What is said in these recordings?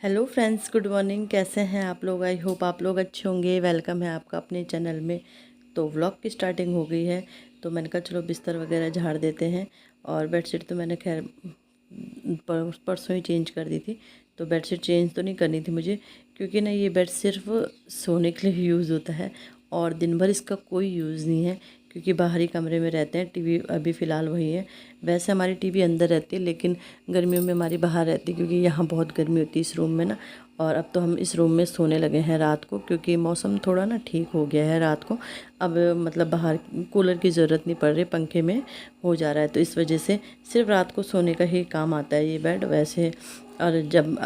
Hello friends, good morning. कैसे हैं आप लोग? आई होप आप लोग अच्छे होंगे। वेलकम है आपका अपने चैनल में। तो व्लॉग की स्टार्टिंग हो गई है, तो मैंने कहा चलो बिस्तर वगैरह झाड़ देते हैं। और बेडशीट तो मैंने खैर परसों ही चेंज कर दी थी। तो बेडशीट चेंज तो नहीं करनी थी मुझे, क्योंकि ना ये बेड सिर्फ सोने के लिए यूज़ होता है और दिन भर इसका कोई यूज़ नहीं है, क्योंकि बाहरी कमरे में रहते हैं। टीवी अभी फ़िलहाल वही है। वैसे हमारी टीवी अंदर रहती है, लेकिन गर्मियों में हमारी बाहर रहती है, क्योंकि यहाँ बहुत गर्मी होती है इस रूम में ना। और अब तो हम इस रूम में सोने लगे हैं रात को, क्योंकि मौसम थोड़ा ना ठीक हो गया है रात को। अब मतलब बाहर कूलर की ज़रूरत नहीं पड़ रही, पंखे में हो जा रहा है। तो इस वजह से सिर्फ रात को सोने का ही काम आता है ये बेड। वैसे और जब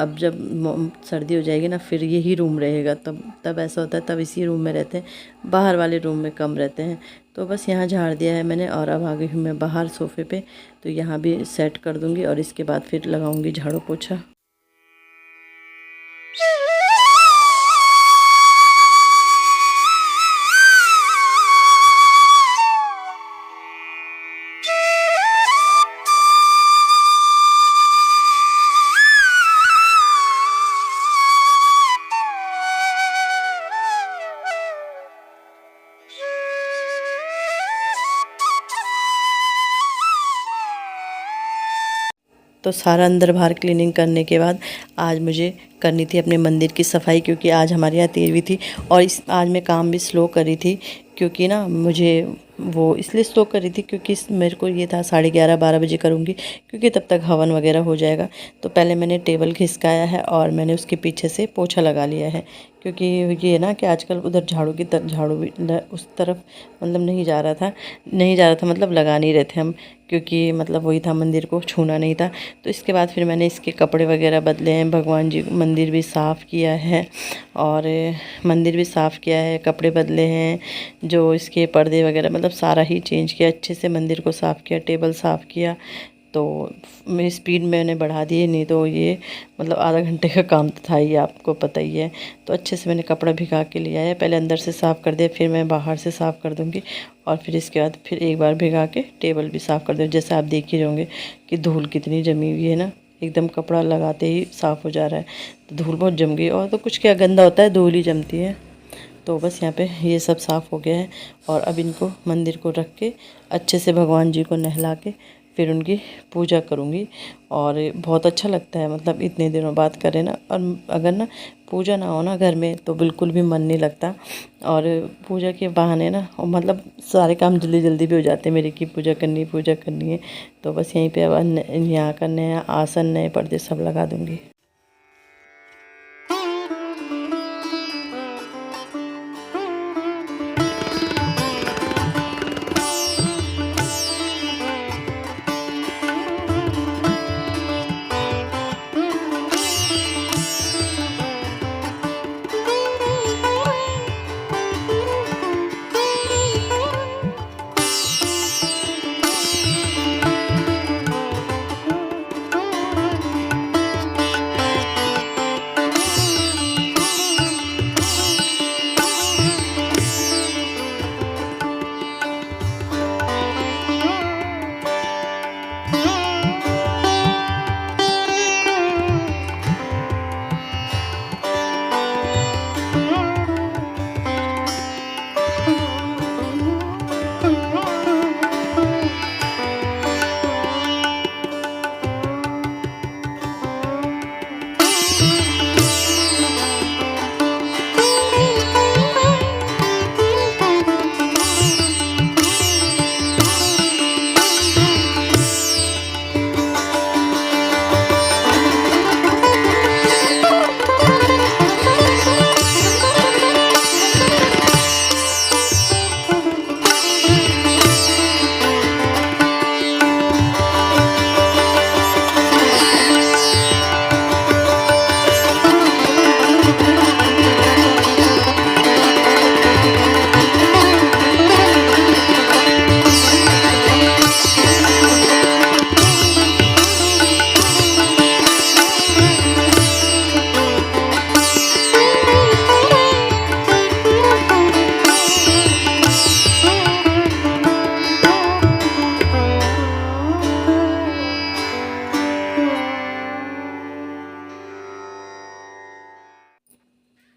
सर्दी हो जाएगी ना, फिर यही रूम रहेगा। तब तब ऐसा होता है, तब इसी रूम में रहते हैं, बाहर वाले रूम में कम रहते हैं। तो बस यहाँ झाड़ दिया है मैंने, और अब आ गई हूँ मैं बाहर सोफ़े पे। तो यहाँ भी सेट कर दूँगी और इसके बाद फिर लगाऊँगी झाड़ू पोछा। तो सारा अंदर बाहर क्लीनिंग करने के बाद आज मुझे करनी थी अपने मंदिर की सफाई, क्योंकि आज हमारे यहाँ 13वीं थी। और इस आज मैं काम भी स्लो करी थी, क्योंकि ना मुझे वो इसलिए स्लो करी थी क्योंकि मेरे को ये था 11:30-12 बजे करूँगी, क्योंकि तब तक हवन वगैरह हो जाएगा। तो पहले मैंने टेबल खिसकाया है और मैंने उसके पीछे से पोछा लगा लिया है, क्योंकि ये ना कि आजकल उधर झाड़ू की तरफ झाड़ू भी उस तरफ मतलब नहीं जा रहा था, मतलब लगा नहीं रहे थे हम, क्योंकि मतलब वही था, मंदिर को छूना नहीं था। तो इसके बाद फिर मैंने इसके कपड़े वगैरह बदले हैं, भगवान जी मंदिर भी साफ़ किया है, और मंदिर भी साफ़ किया है, कपड़े बदले हैं, जो इसके पर्दे वगैरह मतलब सारा ही चेंज किया, अच्छे से मंदिर को साफ़ किया, टेबल साफ़ किया। तो मेरी स्पीड मैंने बढ़ा दी है, नहीं तो ये मतलब आधा घंटे का काम तो था ही, आपको पता ही है। तो अच्छे से मैंने कपड़ा भिगा के लिया है, पहले अंदर से साफ़ कर दिया, फिर मैं बाहर से साफ़ कर दूँगी। और फिर इसके बाद फिर एक बार भिगा के टेबल भी साफ़ कर दूँ। जैसे आप देख ही रहे होंगे कि धूल कितनी जमी हुई है ना, एकदम कपड़ा लगाते ही साफ़ हो जा रहा है। तो धूल बहुत जम गई, और तो कुछ क्या गंदा होता है, धूल ही जमती है। तो बस यहाँ पे ये सब साफ़ हो गया है, और अब इनको मंदिर को रख के अच्छे से भगवान जी को नहला के फिर उनकी पूजा करूँगी। और बहुत अच्छा लगता है, मतलब इतने दिनों बाद करें ना। और अगर ना पूजा ना हो ना घर में, तो बिल्कुल भी मन नहीं लगता। और पूजा के बहाने ना मतलब सारे काम जल्दी जल्दी भी हो जाते हैं मेरे, की पूजा करनी है। तो बस यहीं पे अब यहाँ का नया आसन, नए पर्दे सब लगा दूँगी।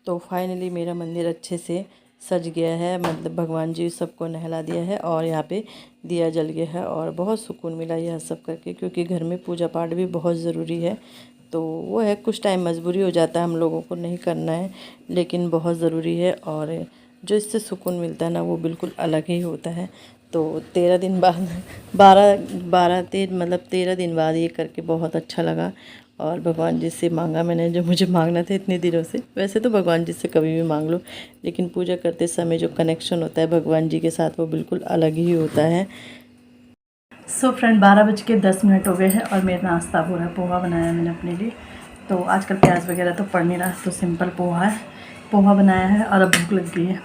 तो फाइनली मेरा मंदिर अच्छे से सज गया है, मतलब भगवान जी सबको नहला दिया है और यहाँ पे दिया जल गया है और बहुत सुकून मिला यह सब करके, क्योंकि घर में पूजा पाठ भी बहुत ज़रूरी है। तो वो है, कुछ टाइम मजबूरी हो जाता है हम लोगों को नहीं करना है, लेकिन बहुत ज़रूरी है और जो इससे सुकून मिलता है ना वो बिल्कुल अलग ही होता है। तो 13 दिन बाद 13 दिन बाद ये करके बहुत अच्छा लगा और भगवान जी से मांगा मैंने जो मुझे मांगना था इतने दिनों से। वैसे तो भगवान जी से कभी भी मांग लो, लेकिन पूजा करते समय जो कनेक्शन होता है भगवान जी के साथ वो बिल्कुल अलग ही होता है। सो फ्रेंड 12:10 हो गए हैं और मेरा नाश्ता हो रहा है। पोहा बनाया मैंने अपने लिए। तो आजकल प्याज वगैरह तो पड़ नहीं रहा, तो सिंपल पोहा है, पोहा बनाया है और अब भूख लग गई है,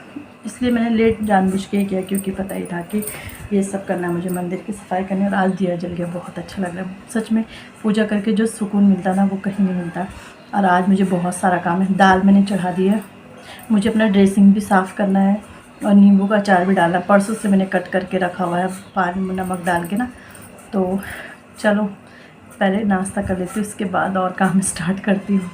इसलिए मैंने लेट जानबूझ के किया, क्योंकि पता ही था कि ये सब करना है मुझे, मंदिर की सफाई करनी है। और आज दिया जल गया, बहुत अच्छा लग रहा है सच में। पूजा करके जो सुकून मिलता ना वो कहीं नहीं मिलता। और आज मुझे बहुत सारा काम है। दाल मैंने चढ़ा दी है, मुझे अपना ड्रेसिंग भी साफ़ करना है और नींबू का अचार भी डालना है। परसों से मैंने कट करके रखा हुआ है पानी में नमक डाल के ना। तो चलो पहले नाश्ता कर लेती हूँ, उसके बाद और काम स्टार्ट करती हूँ।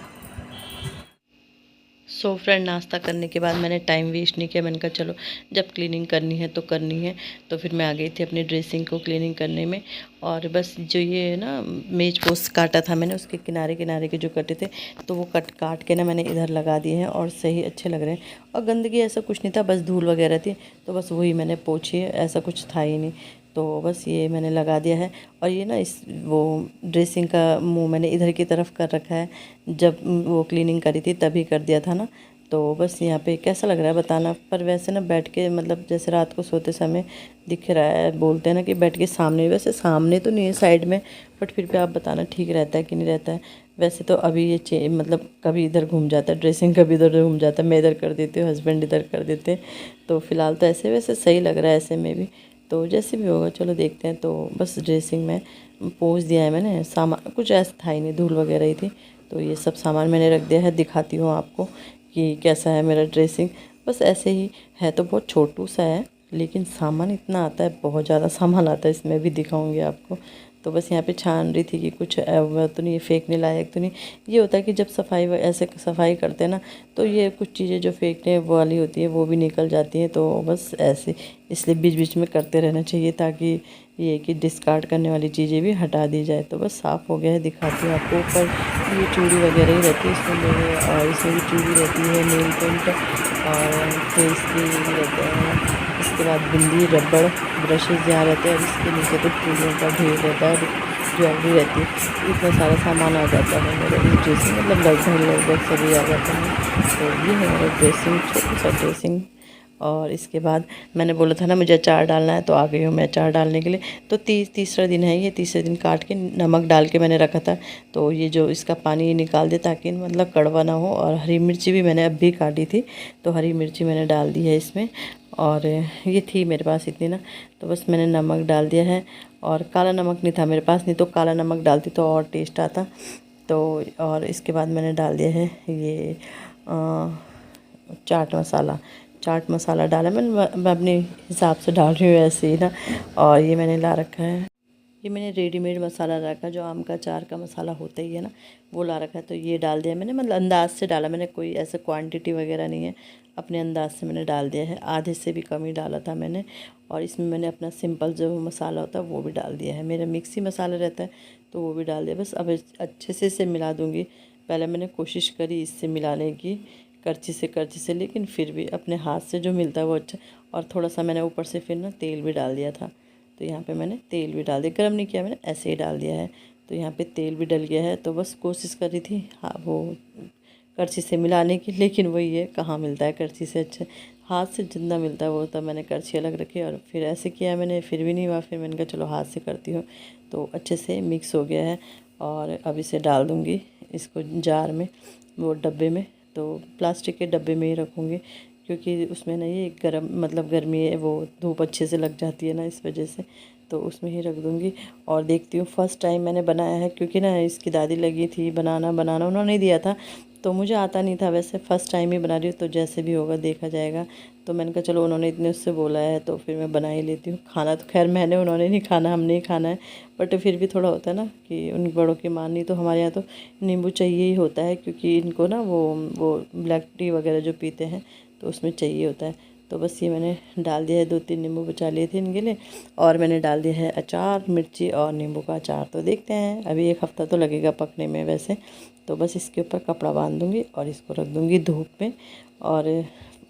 सो फ्रेंड नाश्ता करने के बाद मैंने टाइम वेस्ट नहीं किया। मैंने कहा चलो जब क्लीनिंग करनी है तो करनी है। तो फिर मैं आ गई थी अपनी ड्रेसिंग को क्लीनिंग करने में। और बस जो ये ना मेज पोस्ट काटा था मैंने, उसके किनारे किनारे के जो कटे थे तो वो काट के ना मैंने इधर लगा दिए हैं और सही अच्छे लग रहे हैं। और गंदगी ऐसा कुछ नहीं था, बस धूल वगैरह थी तो बस वही मैंने पोछी है, ऐसा कुछ था ही नहीं। तो बस ये मैंने लगा दिया है। और ये ना इस वो ड्रेसिंग का मुंह मैंने इधर की तरफ कर रखा है, जब वो क्लीनिंग करी थी तभी कर दिया था ना। तो बस यहाँ पे कैसा लग रहा है बताना। पर वैसे ना बैठ के, मतलब जैसे रात को सोते समय दिख रहा है, बोलते हैं ना कि बैठ के सामने, वैसे सामने तो नहीं है साइड में, बट फिर भी आप बताना ठीक रहता है कि नहीं रहता है। वैसे तो अभी ये मतलब कभी इधर घूम जाता है ड्रेसिंग, कभी इधर घूम जाता है, मैं इधर कर देती हूँ, हस्बैंड इधर कर देते हैं। तो फिलहाल तो ऐसे वैसे सही लग रहा है ऐसे में भी। तो जैसे भी होगा चलो देखते हैं। तो बस ड्रेसिंग में पोंछ दिया है मैंने, सामान कुछ ऐसा था ही नहीं, धूल वगैरह ही थी। तो ये सब सामान मैंने रख दिया है, दिखाती हूँ आपको कि कैसा है मेरा ड्रेसिंग। बस ऐसे ही है, तो बहुत छोटू सा है लेकिन सामान इतना आता है, बहुत ज़्यादा सामान आता है इसमें, भी दिखाऊंगी आपको। तो बस यहाँ पे छान रही थी कि कुछ वो तो नहीं, फेंकने लायक तो नहीं। ये होता है कि जब सफाई ऐसे सफाई करते हैं ना तो ये कुछ चीज़ें जो फेंकने वाली होती है वो भी निकल जाती हैं। तो बस ऐसे इसलिए बीच बीच में करते रहना चाहिए, ताकि ये कि डिस्कार्ड करने वाली चीज़ें भी हटा दी जाए। तो बस साफ़ हो गया है, दिखाती हूँ आपको। ऊपर ये चूड़ी वगैरह ही रहती है इसमें मेरे, और इसमें भी चूड़ी रहती है, नेल पेंट और फेस की रहते हैं। इसके बाद बिंदी, रबड़, ब्रशेज़ यहाँ रहते हैं और इसके नीचे तो चूड़ियों का ढेर रहता है, ज्वेलरी रहती है। इतना सारा सामान आ जाता है मेरा इस ड्रेसिंग, मतलब लगभग सभी आ जाता है। तो ये है मेरा ड्रेसिंग, छोटा सा ड्रेसिंग। और इसके बाद मैंने बोला था ना मुझे अचार डालना है, तो आ गई हूँ मैं अचार डालने के लिए। तो तीसरा दिन है ये, तीसरे दिन काट के नमक डाल के मैंने रखा था। तो ये जो इसका पानी निकाल दे ताकि मतलब कड़वा ना हो। और हरी मिर्ची भी मैंने अब भी काटी थी, तो हरी मिर्ची मैंने डाल दी है इसमें। और ये थी मेरे पास इतनी ना, तो बस मैंने नमक डाल दिया है। और काला नमक नहीं था मेरे पास, नहीं तो काला नमक डालती तो और टेस्ट आता। तो और इसके बाद मैंने डाल दिया है ये चाट मसाला। चाट मसाला डाला मैं अपने हिसाब से डाल रही हूँ ऐसे ही ना। और ये मैंने ला रखा है, ये मैंने रेडीमेड मसाला रखा, जो आम का अचार का मसाला होता ही है ना, वो ला रखा है। तो ये डाल दिया मैंने, मतलब अंदाज से डाला मैंने, कोई ऐसे क्वांटिटी वगैरह नहीं है, अपने अंदाज से मैंने डाल दिया है। आधे से भी कम ही डाला था मैंने। और इसमें मैंने अपना सिंपल जो मसाला होता है वो भी डाल दिया है, मेरा मिक्सी मसाला रहता है तो वो भी डाल दिया। बस अब अच्छे से इसे मिला दूँगी। पहले मैंने कोशिश करी इससे मिलाने की, करछी से, लेकिन फिर भी अपने हाथ से जो मिलता है वो अच्छा। और थोड़ा सा मैंने ऊपर से फिर ना तेल भी डाल दिया था। तो यहाँ पे मैंने तेल भी डाल दिया, गर्म नहीं किया मैंने, ऐसे ही डाल दिया है। तो यहाँ पे तेल भी डल गया है। तो बस कोशिश कर रही थी हाँ वो करछी से मिलाने की, लेकिन वही है, कहाँ मिलता है करछी से अच्छे, हाथ से जितना मिलता है वो। तब मैंने करछी अलग रखी और फिर ऐसे किया मैंने, फिर भी नहीं हुआ। फिर मैंने कहा चलो हाथ से करती हूँ। तो अच्छे से मिक्स हो गया है। और अब इसे डाल दूँगी इसको जार में, वो डब्बे में। तो प्लास्टिक के डब्बे में ही रखूँगी, क्योंकि उसमें ना ये गर्म, मतलब गर्मी है, वो धूप अच्छे से लग जाती है ना, इस वजह से। तो उसमें ही रख दूँगी। और देखती हूँ, फर्स्ट टाइम मैंने बनाया है, क्योंकि ना इसकी दादी लगी थी बनाना उन्होंने नहीं दिया था। तो मुझे आता नहीं था, वैसे फ़र्स्ट टाइम ही बना रही हूँ, तो जैसे भी होगा देखा जाएगा। तो मैंने कहा चलो उन्होंने इतने उससे बोला है तो फिर मैं बना ही लेती हूँ। खाना तो खैर मैंने, उन्होंने नहीं खाना, हमने ही खाना है, बट फिर भी थोड़ा होता है ना कि उन बड़ों की माननी। तो हमारे यहाँ तो नींबू चाहिए ही होता है, क्योंकि इनको ना वो ब्लैक टी वगैरह जो पीते हैं तो उसमें चाहिए होता है। तो बस ये मैंने डाल दिया है, 2-3 नींबू बचा लिए थे इनके लिए, और मैंने डाल दिया है अचार, मिर्ची और नींबू का अचार। तो देखते हैं, अभी 1 हफ़्ता तो लगेगा पकने में वैसे। तो बस इसके ऊपर कपड़ा बांध दूँगी और इसको रख दूँगी धूप में। और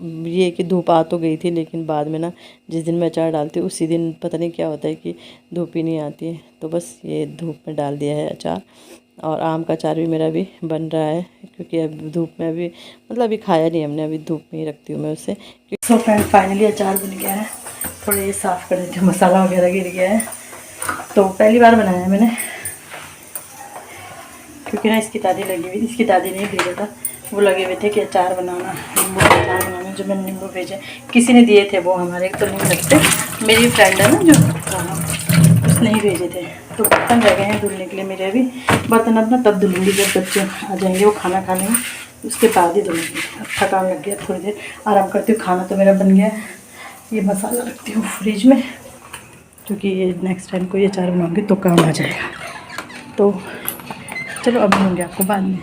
ये कि धूप आ तो गई थी, लेकिन बाद में ना जिस दिन मैं अचार डालती हूँ उसी दिन पता नहीं क्या होता है कि धूप ही नहीं आती है। तो बस ये धूप में डाल दिया है अचार। और आम का अचार भी मेरा भी बन रहा है, क्योंकि अब धूप में अभी मतलब अभी खाया नहीं हमने, अभी धूप में ही रखती हूँ मैं उसे। सो फ्रेंड फाइनली अचार बन गया है। थोड़े ये साफ़ कर देते, मसाला वगैरह गिर गया है। तो पहली बार बनाया है मैंने, क्योंकि ना इसकी दादी लगी हुई, इसकी दादी ने भेजा था, वो लगे हुए थे कि अचार बनाना, नींबू का अचार बनाना। जो मैंने नींबू भेजे किसी ने दिए थे, वो हमारे तो नहीं लगते, मेरी फ्रेंड है ना जो, उसने ही भेजे थे। तो बर्तन रह गए हैं धुलने के लिए मेरे, अभी बर्तन अपना तब धुलूँगी जब बच्चे आ जाएंगे, वो खाना खा लेंगे, उसके बाद ही धुलूँगी। अब थकान लग गया, थोड़ी देर आराम करती हूँ। खाना तो मेरा बन गया है, ये मसाला रखती हूँ फ्रिज में, क्योंकि ये नेक्स्ट टाइम कोई अचार बनाऊँगी तो काम आ जाएगा। तो चलो अब मिलूँगी आपको बाद में।